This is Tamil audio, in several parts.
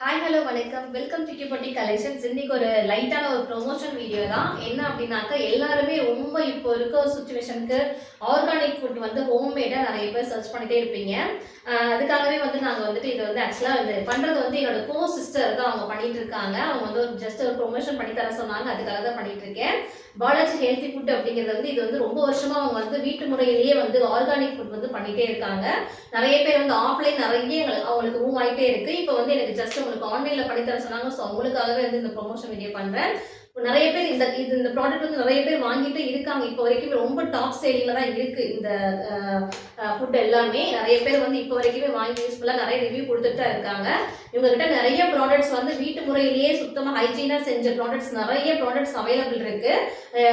ஹாய் ஹலோ வணக்கம். வெல்கம் டு கியூபட்டி கலெக்ஷன்ஸ். இன்னைக்கு ஒரு லைட்டான ஒரு ப்ரொமோஷன் வீடியோ தான். என்ன அப்படின்னாக்கா, எல்லாருமே ரொம்ப இப்போ இருக்க ஒரு சுச்சுவேஷனுக்கு ஆர்கானிக் ஃபுட் வந்து ஹோம்மேடாக நிறைய பேர் சர்ச் பண்ணிட்டே இருப்பீங்க. அதுக்காகவே வந்து நாங்கள் வந்துட்டு இதை வந்து ஆக்சுவலாக இது பண்ணுறது வந்து என்னோட கோ சிஸ்டர் தான் அவங்க பண்ணிட்டு இருக்காங்க. அவங்க வந்து ஒரு ஜஸ்ட் ஒரு ப்ரொமோஷன் பண்ணி தர சொன்னாங்க. அதுக்காக தான் பண்ணிட்டு இருக்கேன். பாலாஜி ஹெல்த்தி ஃபுட் அப்படிங்கிறது வந்து இது வந்து ரொம்ப வருஷமா அவங்க வந்து வீட்டு முறையிலேயே வந்து ஆர்கானிக் ஃபுட் வந்து பண்ணிட்டே இருக்காங்க. நிறைய பேர் வந்து ஆஃப்லைன் நிறைய அவங்களுக்கு மூவ் ஆகிட்டே இருக்கு. இப்போ வந்து எனக்கு ஜஸ்ட் உங்களுக்கு ஆன்லைன்ல பண்ணி தர சொன்னாங்க. ஸோ அவங்களுக்காகவே வந்து இந்த ப்ரொமோஷன் வீடியோ பண்றேன். நிறைய பேர் இந்த ப்ராடக்ட் வந்து நிறைய பேர் வாங்கிட்டு இருக்காங்க. இப்போ வரைக்கும் ரொம்ப டாப் சேலிங்ல தான் இருக்கு இந்த ஃபுட் எல்லாமே. நிறைய பேர் வந்து இப்போ வரைக்குமே வாங்கி யூஸ்ஃபுல்லாக நிறைய ரிவ்யூ கொடுத்துட்டு தான் இருக்காங்க. இவங்க கிட்ட நிறைய ப்ராடக்ட்ஸ் வந்து வீட்டு முறையிலேயே சுத்தமாக ஹைஜீனாக செஞ்ச ப்ராடக்ட்ஸ் நிறைய ப்ராடக்ட்ஸ் அவைலபிள் இருக்கு.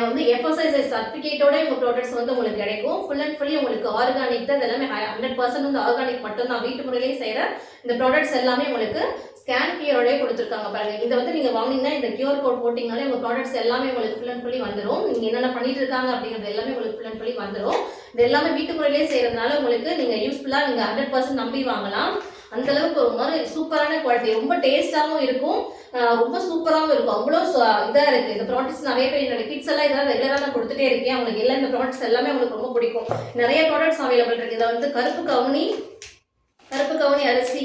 வந்து எஃப்எஸ்எஸ்ஐ சர்டிஃபிகேட்டோட இவங்க ப்ராடக்ட்ஸ் வந்து உங்களுக்கு கிடைக்கும். ஃபுல் அண்ட் ஃபுல்லி உங்களுக்கு ஆர்கானிக் தான். எல்லாமே 100% வந்து ஆர்கானிக் மட்டும் தான். வீட்டு முறையிலேயே செய்கிற இந்த ப்ராடக்ட்ஸ் எல்லாமே உங்களுக்கு ஸ்கேன் கியூரோடே கொடுத்துருக்காங்க பாருங்க. இதை வந்து நீங்க வாங்கினீங்கன்னா இந்த கியூஆர் கோட் போட்டிங்கனாலே உங்க ப்ராடக்ட்ஸ் எல்லாமே உங்களுக்கு ஃபுல் அண்ட் ஃபுல்லி வந்துடும். நீங்க என்னென்ன பண்ணிட்டு இருக்காங்க அப்படிங்கிறது எல்லாமே உங்களுக்கு ஃபுல் அண்ட் ஃபுல்லி வந்துடும். இது எல்லாமே வீட்டு முறையிலேயே செய்யறதுனால உங்களுக்கு நீங்க யூஸ்ஃபுல்லா நீங்க 100% நம்பி வாங்கலாம். அந்த அளவுக்கு ஒரு மாதிரி சூப்பரான குவாலிட்டி, ரொம்ப டேஸ்டாகவும் இருக்கும், ரொம்ப சூப்பராகவும் இருக்கும். அவ்வளோ இதாக இருக்கு இந்த ப்ராடக்ட்ஸ். நிறைய பேர் என்னோட கிட்ஸ் எல்லாம் இதெல்லாம் ரெகுலராக நான் கொடுத்துட்டே இருக்கேன். அவங்களுக்கு எல்லாம் இந்த ப்ராடக்ட்ஸ் எல்லாமே உங்களுக்கு ரொம்ப பிடிக்கும். நிறைய ப்ராடக்ட்ஸ் அவைலபிள் இருக்கு. இதை வந்து கருப்பு கவுனி அரிசி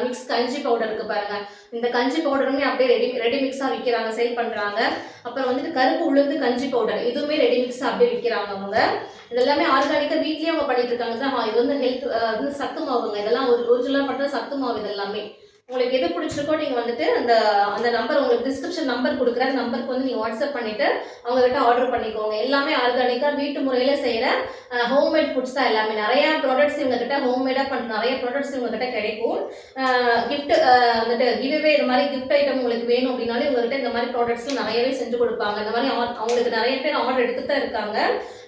மிக்ஸ் கஞ்சி பவுடர் இருக்கு பாருங்க. இந்த கஞ்சி பவுடருமே அப்படியே ரெடி மிக்ஸா விற்கிறாங்க, சேல் பண்றாங்க. அப்புறம் வந்துட்டு கருப்பு உளுந்து கஞ்சி பவுடர், இதுவுமே ரெடி மிக்ஸா அப்படியே விற்கிறாங்க அவங்க. இதெல்லாமே ஆர்கானிக்கா வீட்லயே அவங்க பண்ணிட்டு இருக்காங்க. இது வந்து ஹெல்த் வந்து சத்து மாவுங்க. இதெல்லாம் ஒரிஜினலா பண்ற சத்து மாவு. இது எல்லாமே உங்களுக்கு எது பிடிச்சிருக்கோ நீங்க வந்துட்டு அந்த நம்பர் உங்களுக்கு டிஸ்கிரிப்ஷன் நம்பர் கொடுக்குற நம்பருக்கு வந்து நீங்க வாட்ஸ்அப் பண்ணிட்டு அவங்க கிட்ட ஆர்டர் பண்ணிக்கோங்க. எல்லாமே ஆர்கானிக்கா வீட்டு முறையில செய்யற ஹோம்மேட் ஃபுட்ஸ் தான் எல்லாமே. நிறைய ப்ராடக்ட்ஸ் இவங்க கிட்ட ஹோம்மேடா பண்ற நிறைய ப்ராடக்ட்ஸ் இவங்க கிட்ட கிடைக்கும். கிஃப்ட் வந்துட்டு கிவ்அவே இந்த மாதிரி கிஃப்ட் ஐட்டம் உங்களுக்கு வேணும் அப்படின்னாலும் இவங்க கிட்ட இந்த மாதிரி ப்ராடக்ட்ஸ் நிறையவே செஞ்சு கொடுப்பாங்க. இந்த மாதிரி அவங்களுக்கு நிறைய பேர் ஆர்டர் எடுத்துட்டு தான் இருக்காங்க.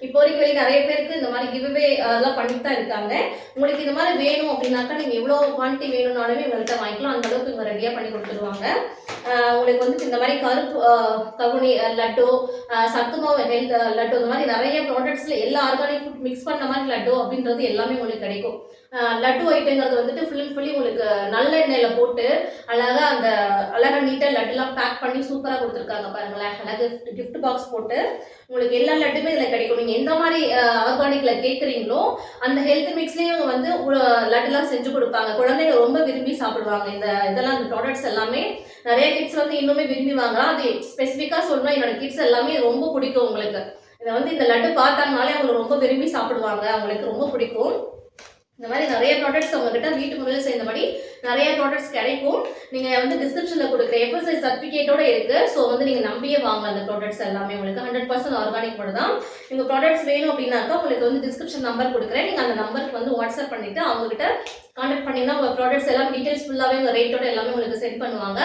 இப்போ வரைக்கும் நிறைய பேருக்கு இந்த மாதிரி கிவ்அவே அதெல்லாம் பண்ணிட்டு தான் இருக்காங்க. உங்களுக்கு இந்த மாதிரி வேணும் அப்படின்னாக்கா நீங்க எவ்வளவு குவான்டிட்டி வேணும்னாலுமே இவங்கள்ட்ட வாங்கிக்கலாம். அந்த அளவுக்கு இவங்க ரெடியா பண்ணி கொடுத்துருவாங்க. உங்களுக்கு வந்து இந்த மாதிரி கருப்பு கவுனி லட்டு, சத்துமாவு ஹெல்த் லட்டு, இந்த மாதிரி நிறைய ப்ராடக்ட்ஸ்ல எல்லா ஆர்கானிக் ஃபுட் மிக்ஸ் பண்ண மாதிரி லட்டு அப்படின்றது எல்லாமே உங்களுக்கு கிடைக்கும். லட்டு ஐட்டங்கிறது வந்துட்டு ஃபுல் அண்ட் ஃபுல்லி உங்களுக்கு நல்லெண்ணெயில போட்டு அழகா நீட்டா லட்டுலாம் பேக் பண்ணி சூப்பரா கொடுத்துருக்காங்க பாருங்களேன். அழகு கிஃப்ட் பாக்ஸ் போட்டு உங்களுக்கு எல்லா லட்டுமே இதுல கிடைக்கும். நீங்க எந்த மாதிரி ஆர்கானிக்ல கேட்குறீங்களோ அந்த ஹெல்த் மிக்ஸ்லயும் வந்து லட்டுலாம் செஞ்சு கொடுப்பாங்க. குழந்தைங்க ரொம்ப விரும்பி சாப்பிடுவாங்க. இதெல்லாம் இந்த ப்ராடக்ட்ஸ் எல்லாமே நிறைய கிட்ஸ் வந்து இன்னுமே விரும்பி வாங்கலாம். அது ஸ்பெசிஃபிக்கா சொல்லணும், என்னோட கிட்ஸ் எல்லாமே ரொம்ப பிடிக்கும். உங்களுக்கு இதை வந்து இந்த லட்டு பார்த்தாங்கனாலே அவங்க ரொம்ப விரும்பி சாப்பிடுவாங்க. அவங்களுக்கு ரொம்ப பிடிக்கும். இந்த மாதிரி நிறைய ப்ராடக்ட்ஸ் உங்ககிட்ட வீட்டு முறையில் சேர்ந்தபடி நிறைய ப்ராடக்ட்ஸ் கிடைக்கும். நீங்க வந்து டிஸ்கிரிப்ஷன்ல கொடுக்குற எஃப்எஸ்ஐ சர்டிஃபிகேட்டோட இருக்கு. ஸோ வந்து நீங்க நம்பியே வாங்கலாம். அந்த ப்ராடக்ட்ஸ் எல்லாமே உங்களுக்கு 100% ஆர்கானிக் மட்டும் தான். உங்க ப்ராடக்ட்ஸ் வேணும் அப்படின்னாக்கா உங்களுக்கு வந்து டிஸ்கிரிப்ஷன் நம்பர் கொடுக்குறேன். நீங்க அந்த நம்பருக்கு வந்து வாட்ஸ்அப் பண்ணிட்டு அவங்க கிட்ட கான்டாக்ட் பண்ணீங்கன்னா உங்க ப்ராடக்ட்ஸ் எல்லாம் டீடைல்ஸ் ஃபுல்லாவே உங்க ரேட்டோட எல்லாமே உங்களுக்கு சென்ட் பண்ணுவாங்க.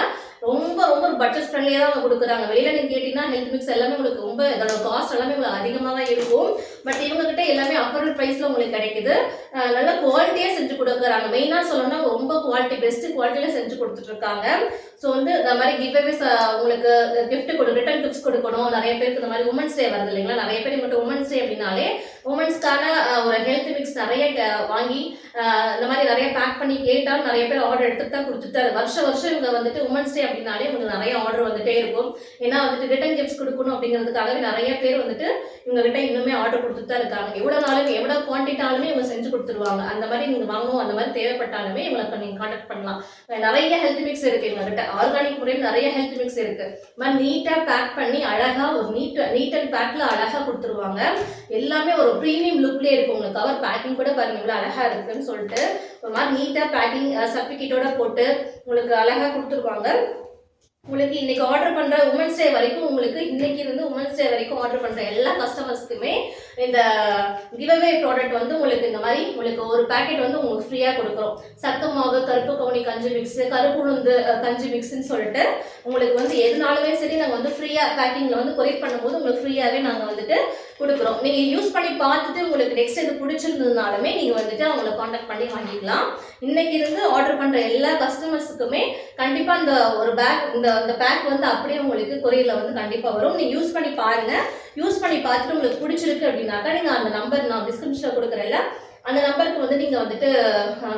ரொம்ப ரொம்ப பட்ஜெட் ஃப்ரெண்ட்லியாக தான் அவங்க கொடுக்குறாங்க. வெளியில நீங்க கேட்டீங்கன்னா ஹெல்த் மிக்ஸ் எல்லாமே உங்களுக்கு ரொம்ப இதோட காஸ்ட் எல்லாமே உங்களுக்கு அதிகமாக தான் இருக்கும். பட் இவங்க கிட்ட எல்லாமே அஃபோர்டபுள் பிரைஸ்ல உங்களுக்கு கிடைக்குது. நல்ல குவாலிட்டியா செஞ்சு கொடுக்குறாங்க. மெயினா சொல்லணும்னா ரொம்ப குவாலிட்டி, பெஸ்ட் குவாலிட்டியில செஞ்சு கொடுத்துட்டு இருக்காங்க. ஸோ வந்து இந்த மாதிரி கிவ்அவேஸ் உங்களுக்கு கிஃப்ட் ரிட்டர்ன் கிஃப்ட்ஸ் கொடுக்கணும். நிறைய பேருக்கு இந்த மாதிரி உமன்ஸ் டே வருது இல்லைங்களா? நிறைய பேர் இவங்ககிட்ட உமன்ஸ் டே அப்படின்னாலே உமன்ஸ்க்கான ஒரு ஹெல்த் மிக்ஸ் நிறைய வாங்கி இந்த மாதிரி நிறைய பேக் பண்ணி கேட்டால் நிறைய பேர் ஆர்டர் எடுத்துட்டு தான் கொடுத்துட்டு வருஷம் இவங்க வந்துட்டு உமன்ஸ் டே அப்படின்னாலே உங்களுக்கு நிறைய ஆர்டர் வந்துட்டே இருக்கும். ஏன்னா வந்துட்டு ரிட்டர்ன் கிஃப்ட்ஸ் கொடுக்கணும் அப்படிங்கிறதுக்காகவே நிறைய பேர் வந்துட்டு இவங்க கிட்ட இன்னுமே ஆர்டர் கொடுத்துட்டு தான் இருக்காங்க. எவ்வளவு குவான்டிட்டாலுமே இவங்க செஞ்சு கொடுத்துருவாங்க. அந்த மாதிரி நீங்க வாங்கணும், அந்த மாதிரி தேவைப்பட்டாலுமே இவங்களை நீங்க கான்டாக்ட் பண்ணலாம். நிறைய ஹெல்த் மிக்ஸ் இருக்கு இவங்க கிட்ட. ஆர்கானிக் முறையில் நிறைய ஹெல்த் மிக்ஸ் இருக்கு. நீட்டா பேக் பண்ணி அழகா ஒரு நீட் அண்ட் பேக்ல அழகா கொடுத்துருவாங்க. எல்லாமே ஒரு ப்ரீமியம் லுக்லயே இருக்கும். உங்களுக்கு கவர் பேக்கிங் கூட பாருங்க இவ்வளவு அழகா இருக்குன்னு சொல்லிட்டு ஒரு மாதிரி நீட்டா பேக்கிங் சர்டிஃபிகேட்டோட போட்டு உங்களுக்கு அழகா கொடுத்துருவாங்க. உங்களுக்கு இன்னைக்கு ஆர்டர் பண்ற உமன்ஸ் டே வரைக்கும் உங்களுக்கு இன்னைக்கு இருந்து உமன்ஸ் டே வரைக்கும் ஆர்டர் பண்ற எல்லா கஸ்டமர்ஸ்க்குமே இந்த கிவ்அவே ப்ராடக்ட் வந்து உங்களுக்கு இந்த மாதிரி உங்களுக்கு ஒரு பேக்கெட் வந்து உங்களுக்கு ஃப்ரீயா கொடுக்குறோம். சத்து மாவு, கருப்பு கவுனி கஞ்சி மிக்ஸ், கருப்பு உளுந்து கஞ்சி மிக்ஸ்ன்னு சொல்லிட்டு உங்களுக்கு வந்து எதுனாலுமே சரி நாங்கள் வந்து ஃப்ரீயா பேக்கிங்ல வந்து கொரியர் பண்ணும்போது உங்களுக்கு ஃப்ரீயாவே நாங்கள் வந்துட்டு கொடுக்குறோம். நீங்க யூஸ் பண்ணி பார்த்துட்டு உங்களுக்கு நெக்ஸ்ட் இது பிடிச்சிருந்ததுனாலுமே நீங்க வந்துட்டு அவங்களை கான்டாக்ட் பண்ணி வாங்கிக்கலாம். இன்னைக்கு இருந்து ஆர்டர் பண்ற எல்லா கஸ்டமர்ஸுக்குமே கண்டிப்பா இந்த ஒரு பேக் இந்த பேக் வந்து அப்படியே உங்களுக்கு கொரியர்ல வந்து கண்டிப்பா வரும். நீங்க யூஸ் பண்ணி பாருங்க. யூஸ் பண்ணி பார்த்துட்டு உங்களுக்கு பிடிச்சிருக்கு அப்படின்னாக்கா நீங்க அந்த நம்பர் நான் டிஸ்கிரிப்ஷன்ல கொடுக்குறேன்ல அந்த நம்பருக்கு வந்து நீங்கள் வந்துட்டு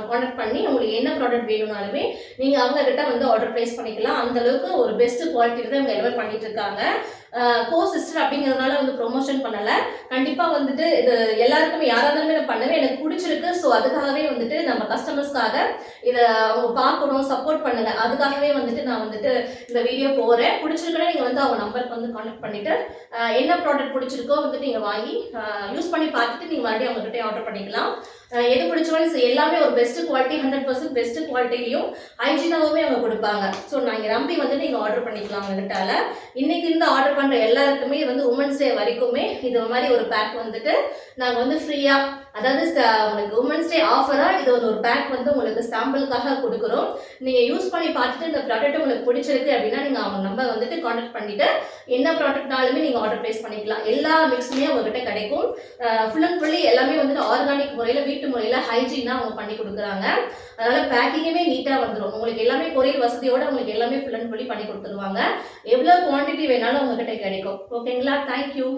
காண்டாக்ட் பண்ணி உங்களுக்கு என்ன ப்ராடக்ட் வேணும்னாலுமே நீங்கள் அவங்கக்கிட்ட வந்து ஆர்டர் ப்ளேஸ் பண்ணிக்கலாம். அந்தளவுக்கு ஒரு பெஸ்ட் குவாலிட்டியில் தான் இவங்க டெலிவர் பண்ணிட்டு இருக்காங்க. கோ சிஸ்டர் அப்படிங்கிறதுனால வந்து ப்ரொமோஷன் பண்ணலை. கண்டிப்பாக வந்துட்டு இது எல்லாருக்குமே யாராக இருந்தாலுமே நான் பண்ணவே எனக்கு பிடிச்சிருக்கு. ஸோ அதுக்காகவே வந்துட்டு நம்ம கஸ்டமர்ஸ்க்காக இதை அவங்க பார்க்கணும், சப்போர்ட் பண்ணுங்க. அதுக்காகவே வந்துட்டு நான் வந்துட்டு இந்த வீடியோ போகிறேன். பிடிச்சிருக்குன்னா நீங்கள் வந்து அவங்க நம்பருக்கு வந்து கான்டாக்ட் பண்ணிவிட்டு என்ன ப்ராடக்ட் பிடிச்சிருக்கோ வந்துட்டு நீங்கள் வாங்கி யூஸ் பண்ணி பார்த்துட்டு நீங்கள் மறுபடியும் அவங்ககிட்ட ஆர்டர் பண்ணிக்கலாம். எது பிடிச்சாலும் எல்லாமே ஒரு பெஸ்ட் குவாலிட்டி 100% பெஸ்ட் குவாலிட்டிலையும் ஹைஜீனாகவுமே அவங்க கொடுப்பாங்க. ஸோ நீங்கள் நம்பி வந்து நீங்கள் ஆர்டர் பண்ணிக்கலாம் அவங்ககிட்டால. இன்னைக்கு இந்த ஆர்டர் பண்ணுற எல்லாருக்குமே வந்து உமன்ஸ் டே வரைக்குமே இது மாதிரி ஒரு பேக் வந்துட்டு நாங்கள் வந்து ஃப்ரீயாக, அதாவது உங்களுக்கு உமன்ஸ் டே ஆஃபராக இது ஒரு பேக் வந்து உங்களுக்கு சாம்பிளுக்காக கொடுக்குறோம். நீங்கள் யூஸ் பண்ணி பார்த்துட்டு இந்த ப்ராடக்ட் உங்களுக்கு பிடிச்சிருக்கு அப்படின்னா நீங்கள் அவங்க நம்பர் வந்துட்டு கான்டாக்ட் பண்ணிவிட்டு என்ன ப்ராடக்ட்னாலுமே நீங்கள் ஆர்டர் ப்ளேஸ் பண்ணிக்கலாம். எல்லா மிக்ஸுமே உங்ககிட்ட கிடைக்கும். ஃபுல் அண்ட் ஃபுல்லி எல்லாமே வந்துட்டு ஆர்கானிக் முறையில், வீட்டு முறையில் ஹைஜீனாக அவங்க பண்ணி கொடுக்குறாங்க. அதனால் பேக்கிங்குமே நீட்டாக வந்துடும். உங்களுக்கு எல்லாமே கொரியர் வசதியோடு உங்களுக்கு எல்லாமே ஃபுல் அண்ட் ஃபுல்லி பண்ணி கொடுத்துருவாங்க. எவ்வளோ குவான்டிட்டி வேணாலும் உங்ககிட்ட கிடைக்கும். ஓகேங்களா? தேங்க்யூ.